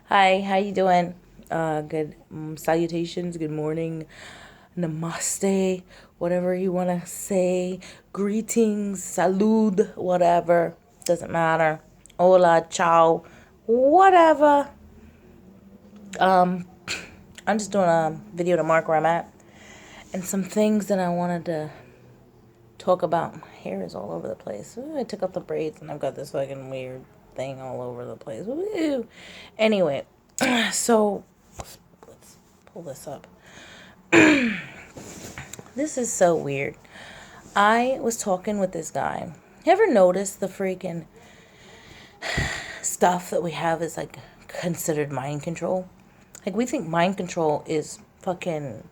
Hi, how you doing? Good salutations, good morning, namaste, whatever you want to say. Greetings, salud, whatever. Doesn't matter. Hola, ciao, whatever. I'm just doing a video to mark where I'm at and some things that I wanted to talk about. My hair is all over the place. Ooh, I took out the braids and I've got this fucking weird thing all over the place. Ooh. Anyway, so let's pull this up. This is so weird. I was talking with this guy. You ever notice the freaking stuff that we have is like considered mind control? Like we think mind control is fucking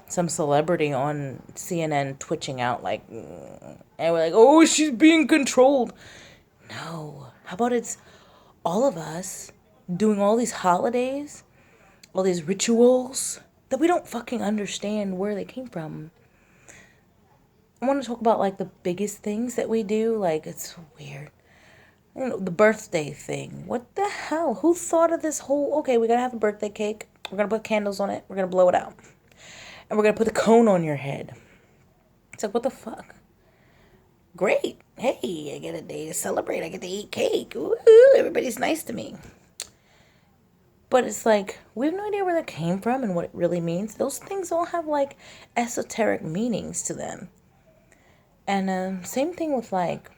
some celebrity on CNN twitching out like, and we're like, oh, she's being controlled. No. How about it's all of us doing all these holidays, all these rituals that we don't fucking understand where they came from. I want to talk about like the biggest things that we do. Like it's weird. You know, the birthday thing. What the hell? Who thought of this whole? Okay, we gotta have a birthday cake. We're gonna put candles on it. We're gonna blow it out, and we're gonna put the cone on your head. It's like what the fuck? Great. Hey, I get a day to celebrate. I get to eat cake. Woohoo! Everybody's nice to me. But it's like we have no idea where that came from and what it really means. Those things all have like esoteric meanings to them. And same thing with like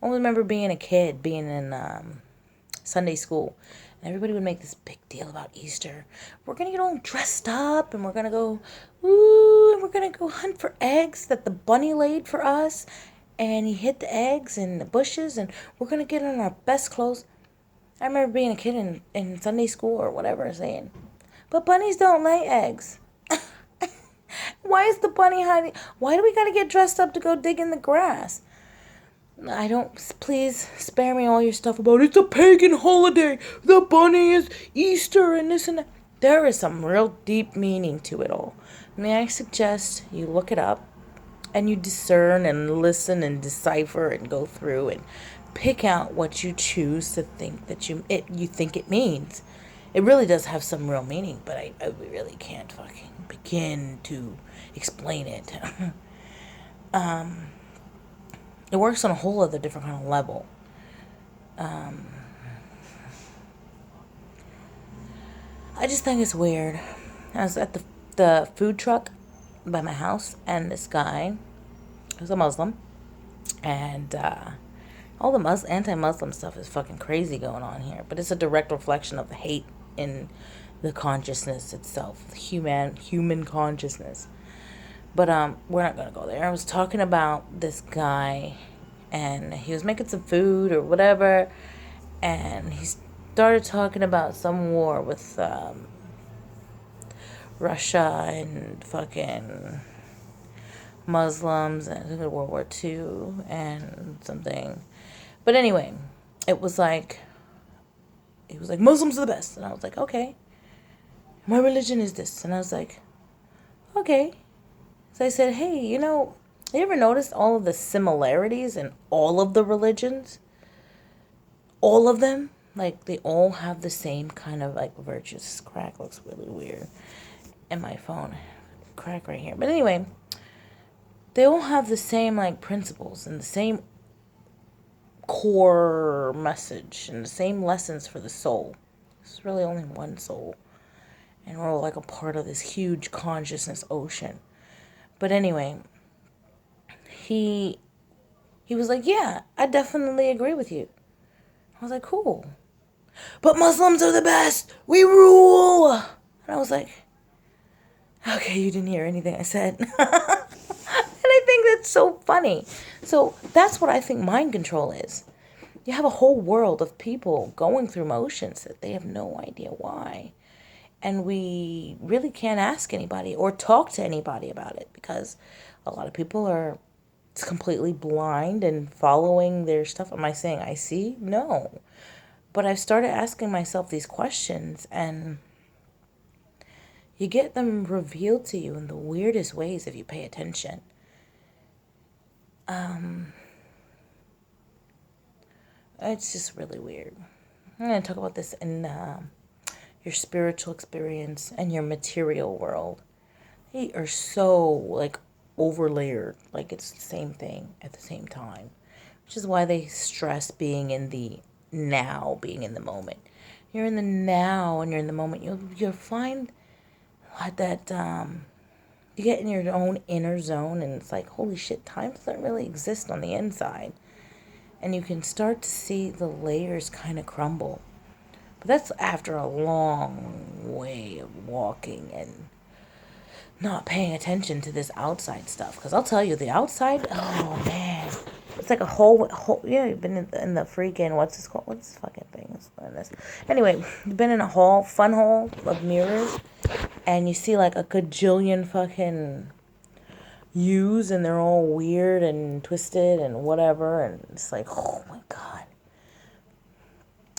I remember being a kid, being in Sunday school, and everybody would make this big deal about Easter. We're gonna get all dressed up, and we're gonna go, ooh, and we're gonna go hunt for eggs that the bunny laid for us, and he hid the eggs in the bushes, and we're gonna get on our best clothes. I remember being a kid in Sunday school or whatever saying, but bunnies don't lay eggs. Why is the bunny hiding? Why do we gotta get dressed up to go dig in the grass? I don't. Please spare me all your stuff about it's a pagan holiday. The bunny is Easter and this and that. There is some real deep meaning to it all. May I suggest you look it up and you discern and listen and decipher and go through and pick out what you choose to think that you think it means. It really does have some real meaning, but I really can't fucking begin to explain it. It works on a whole other different kind of level. I just think it's weird. I was at the food truck by my house, and this guy who's a Muslim, and all the anti-Muslim stuff is fucking crazy going on here. But it's a direct reflection of the hate in the consciousness itself, the human consciousness. But we're not gonna go there. I was talking about this guy, and he was making some food or whatever, and he started talking about some war with Russia and fucking Muslims and World War II and something. But anyway, it was like he was like Muslims are the best, and I was like, okay, my religion is this, and I was like, okay. So I said, hey, you ever noticed all of the similarities in all of the religions? All of them, like they all have the same kind of like virtues. This crack looks really weird in my phone. Crack right here. But anyway, they all have the same like principles and the same core message and the same lessons for the soul. There's really only one soul, and we're all like a part of this huge consciousness ocean. But anyway, he he was like, "Yeah, I definitely agree with you." I was like, "Cool." But Muslims are the best. We rule. And I was like, "Okay, you didn't hear anything I said." And I think that's so funny. So that's what I think mind control is. You have a whole world of people going through motions that they have no idea why. And we really can't ask anybody or talk to anybody about it because a lot of people are completely blind and following their stuff. Am I saying I see? No. But I've started asking myself these questions, and you get them revealed to you in the weirdest ways if you pay attention. It's just really weird. I'm going to talk about this in your spiritual experience and your material world. They are so like overlayered, like it's the same thing at the same time, which is why they stress being in the now, being in the moment. You're in the now and you're in the moment. You'll find that you get in your own inner zone, and it's like, holy shit, time doesn't really exist on the inside, and you can start to see the layers kind of crumble. But that's after a long way of walking and not paying attention to this outside stuff. Because I'll tell you, the outside, oh man, it's like a whole yeah, you've been in the freaking, what's this called? What's this fucking thing? Anyway, you've been in a fun hall of mirrors, and you see like a gajillion fucking U's, and they're all weird and twisted and whatever, and it's like, oh my god.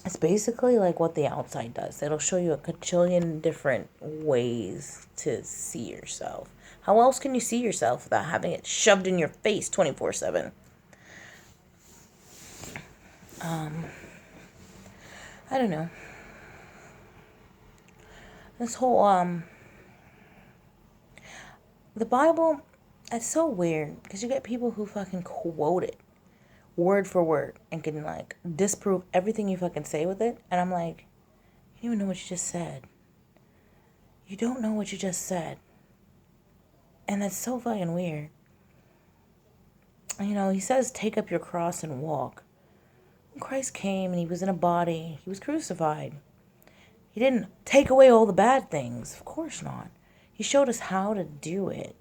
It's basically like what the outside does. It'll show you a gajillion different ways to see yourself. How else can you see yourself without having it shoved in your face 24/7? I don't know. This whole the Bible, it's so weird because you get people who fucking quote it word for word and can like disprove everything you fucking say with it, and I'm like, you don't even know what you just said. You don't know what you just said. And that's so fucking weird. You know, he says, take up your cross and walk. When Christ came and he was in a body, he was crucified. He didn't take away all the bad things. Of course not. He showed us how to do it.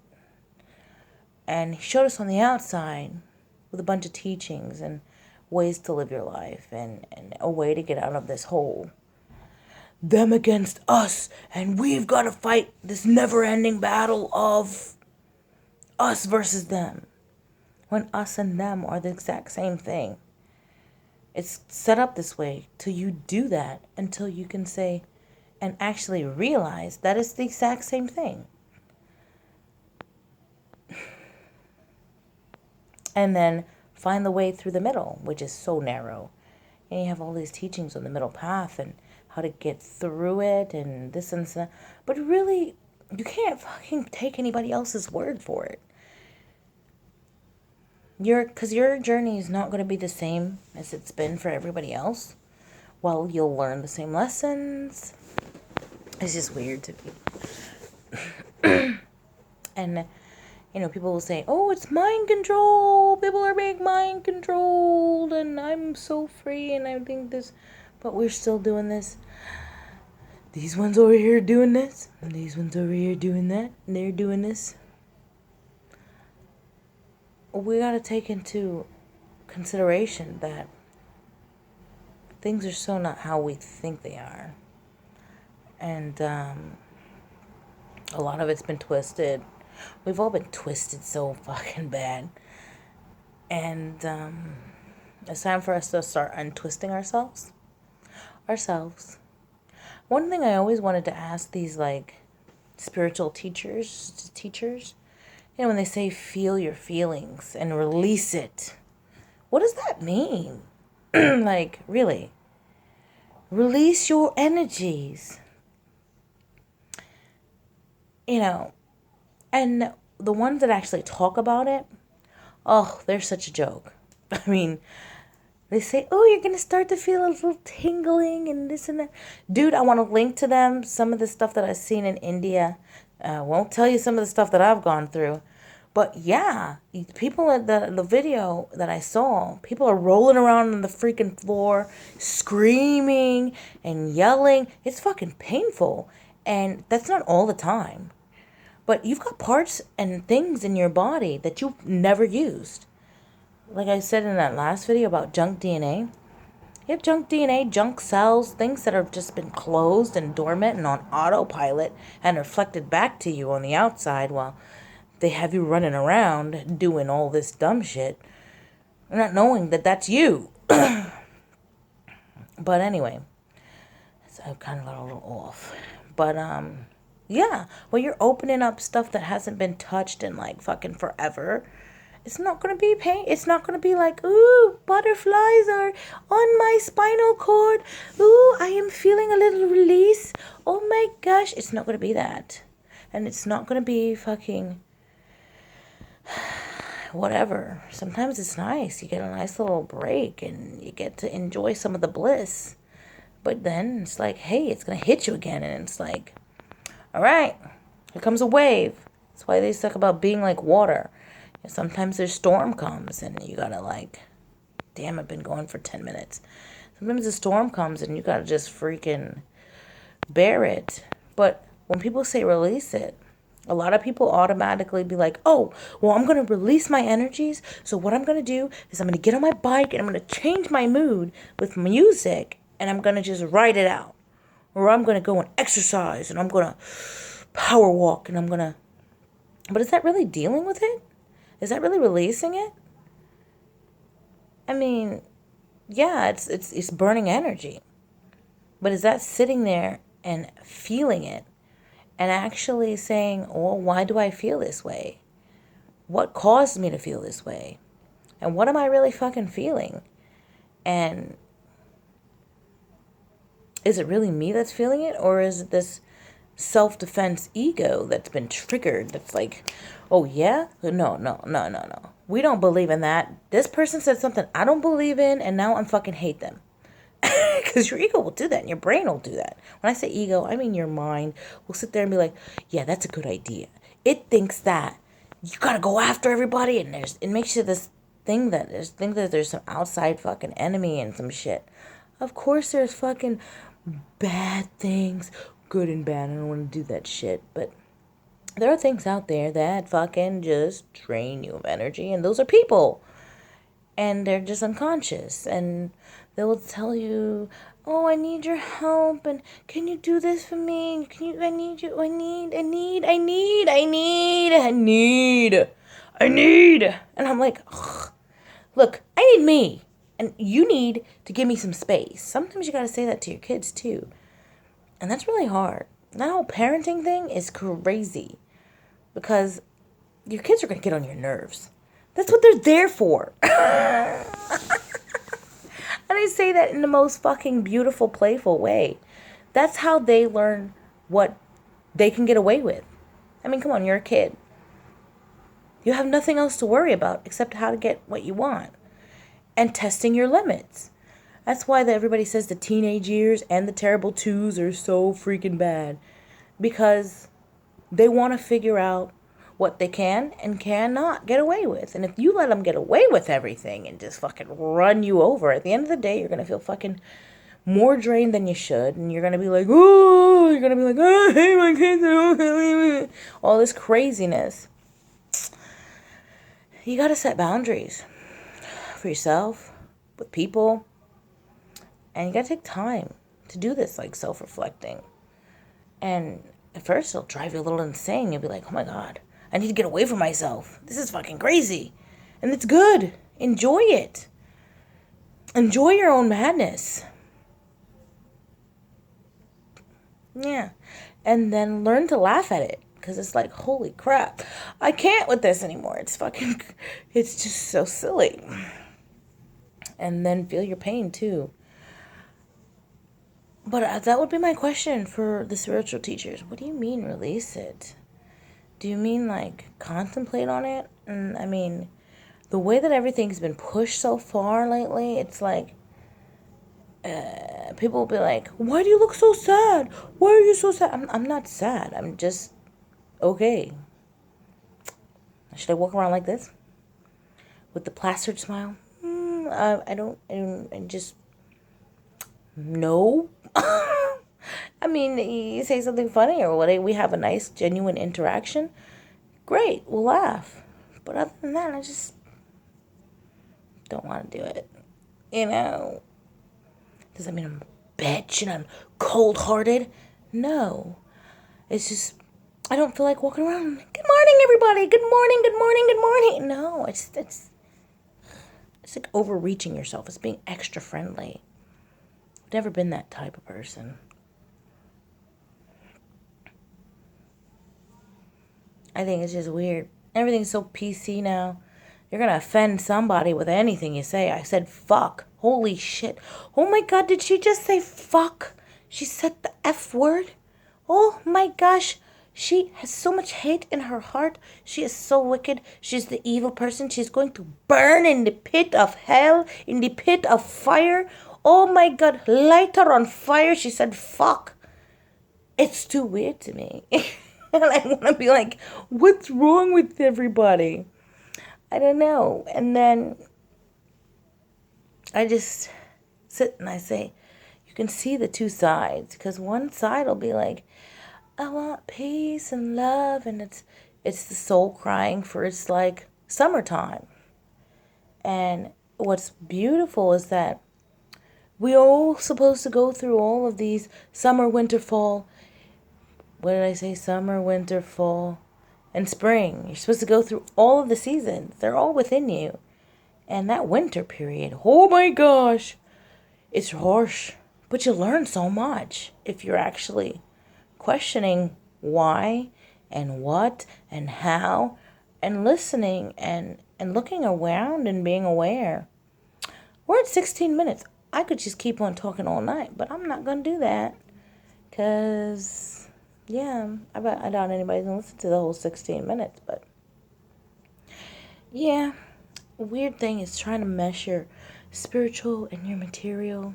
And he showed us on the outside with a bunch of teachings and ways to live your life and a way to get out of this hole. Them against us, and we've got to fight this never-ending battle of us versus them, when us and them are the exact same thing. It's set up this way till you do that, until you can say and actually realize that it's the exact same thing. And then find the way through the middle, which is so narrow. And you have all these teachings on the middle path and how to get through it and this and that. But really, you can't fucking take anybody else's word for it. Because your journey is not going to be the same as it's been for everybody else. Well, you'll learn the same lessons. It's just weird to me. And, you know, people will say, oh, it's mind control. People are being mind controlled. And I'm so free and I think this. But we're still doing this. These ones over here doing this. And these ones over here doing that. And they're doing this. We got to take into consideration that things are so not how we think they are. And a lot of it's been twisted. We've all been twisted so fucking bad. And it's time for us to start untwisting ourselves. One thing I always wanted to ask these like spiritual teachers, you know, when they say feel your feelings and release it, what does that mean? Like, really? Release your energies. You know, and the ones that actually talk about it, oh, they're such a joke. I mean, they say, oh, you're going to start to feel a little tingling and this and that. Dude, I want to link to them some of the stuff that I've seen in India. Won't tell you some of the stuff that I've gone through. But yeah, people at the video that I saw, people are rolling around on the freaking floor, screaming and yelling. It's fucking painful. And that's not all the time. But you've got parts and things in your body that you've never used. Like I said in that last video about junk DNA. You have junk DNA, junk cells, things that have just been closed and dormant and on autopilot and reflected back to you on the outside while they have you running around doing all this dumb shit, not knowing that that's you. But anyway, so I kind of got a little off. But yeah, well, you're opening up stuff that hasn't been touched in like fucking forever. It's not going to be pain. It's not going to be like, ooh, butterflies are on my spinal cord. Ooh, I am feeling a little release. Oh my gosh. It's not going to be that. And it's not going to be fucking whatever. Sometimes it's nice. You get a nice little break and you get to enjoy some of the bliss. But then it's like, hey, it's going to hit you again. And it's like, all right, here comes a wave. That's why they talk about being like water. Sometimes there's storm comes and you gotta like, damn, I've been going for 10 minutes. Sometimes the storm comes and you gotta just freaking bear it. But when people say release it, a lot of people automatically be like, oh, well, I'm going to release my energies. So what I'm going to do is I'm going to get on my bike and I'm going to change my mood with music and I'm going to just write it out. Or I'm going to go and exercise and I'm going to power walk and I'm going to... But is that really dealing with it? Is that really releasing it? I mean, yeah, it's burning energy. But is that sitting there and feeling it and actually saying, oh, why do I feel this way? What caused me to feel this way? And what am I really fucking feeling? And is it really me that's feeling it? Or is it this self-defense ego that's been triggered? That's like, oh yeah? No. We don't believe in that. This person said something I don't believe in, and now I'm fucking hate them. Because your ego will do that, and your brain will do that. When I say ego, I mean your mind will sit there and be like, yeah, that's a good idea. It thinks that you gotta go after everybody, and it makes you this thing that there's some outside fucking enemy and some shit. Of course there's fucking bad things, good and bad. I don't want to do that shit, but there are things out there that fucking just drain you of energy, and those are people. And they're just unconscious, and they will tell you, oh, I need your help, and can you do this for me? I need you, I need. And I'm like, ugh, look, I need me, and you need to give me some space. Sometimes you gotta say that to your kids too. And that's really hard. That whole parenting thing is crazy because your kids are going to get on your nerves. That's what they're there for. And I say that in the most fucking beautiful, playful way. That's how they learn what they can get away with. I mean, come on, you're a kid. You have nothing else to worry about except how to get what you want and testing your limits. That's why everybody says the teenage years and the terrible twos are so freaking bad. Because they want to figure out what they can and cannot get away with. And if you let them get away with everything and just fucking run you over, at the end of the day, you're going to feel fucking more drained than you should. And you're going to be like, oh, I hate my kids. All this craziness. You got to set boundaries for yourself, with people. And you got to take time to do this, like self-reflecting. And at first it'll drive you a little insane. You'll be like, oh my God, I need to get away from myself. This is fucking crazy. And it's good. Enjoy it. Enjoy your own madness. Yeah. And then learn to laugh at it. Because it's like, holy crap, I can't with this anymore. It's just so silly. And then feel your pain too. But that would be my question for the spiritual teachers. What do you mean release it? Do you mean like contemplate on it? And I mean, the way that everything's been pushed so far lately, it's like people will be like, why do you look so sad? Why are you so sad? I'm not sad. I'm just okay. Should I walk around like this? With the plastered smile? I just... No. I mean, you say something funny or what? We have a nice, genuine interaction. Great, we'll laugh. But other than that, I just don't want to do it. You know? Does that mean I'm a bitch and I'm cold-hearted? No. It's just, I don't feel like walking around. Good morning, everybody. Good morning, good morning, good morning. No, it's like overreaching yourself. It's being extra friendly. I've never been that type of person. I think it's just weird. Everything's so PC now. you're going to offend somebody with anything you say. I said fuck. Holy shit. Oh my God, did she just say fuck? She said the F word. Oh my gosh. She has so much hate in her heart. She is so wicked. She's the evil person. She's going to burn in the pit of hell, in the pit of fire. Oh my God, light her on fire. She said fuck. It's too weird to me. And I want to be like, what's wrong with everybody? I don't know. And then I just sit and I say, you can see the two sides. Because one side will be like, I want peace and love. And it's the soul crying for it's like summertime. And what's beautiful is that we're all supposed to go through all of these summer, winter, fall. What did I say? Summer, winter, fall, and spring. You're supposed to go through all of the seasons. They're all within you. And that winter period, oh my gosh, it's harsh. But you learn so much if you're actually questioning why and what and how and listening and looking around and being aware. We're at 16 minutes. I could just keep on talking all night, but I'm not going to do that because, yeah, I doubt anybody's going to listen to the whole 16 minutes, but yeah, weird thing is trying to mesh your spiritual and your material.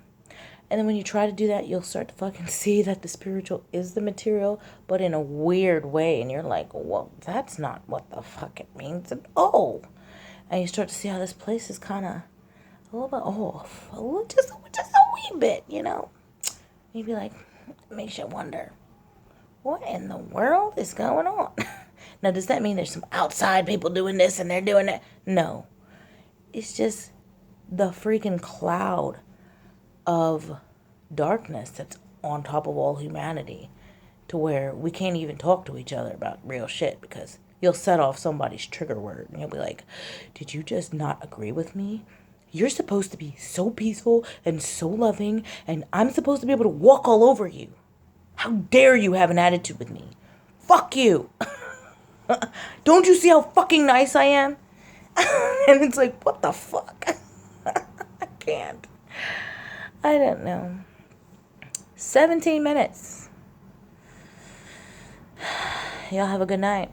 And then when you try to do that, you'll start to fucking see that the spiritual is the material, but in a weird way. And you're like, well, that's not what the fuck it means at all. And you start to see how this place is kind of a little bit off. Just a wee bit, you know. You'd be like, it makes you wonder, what in the world is going on? Now, does that mean there's some outside people doing this and they're doing that? No. It's just the freaking cloud of darkness that's on top of all humanity to where we can't even talk to each other about real shit because you'll set off somebody's trigger word and you'll be like, did you just not agree with me? You're supposed to be so peaceful and so loving and I'm supposed to be able to walk all over you. How dare you have an attitude with me? Fuck you. Don't you see how fucking nice I am? And it's like, what the fuck? I can't. I don't know. 17 minutes. Y'all have a good night.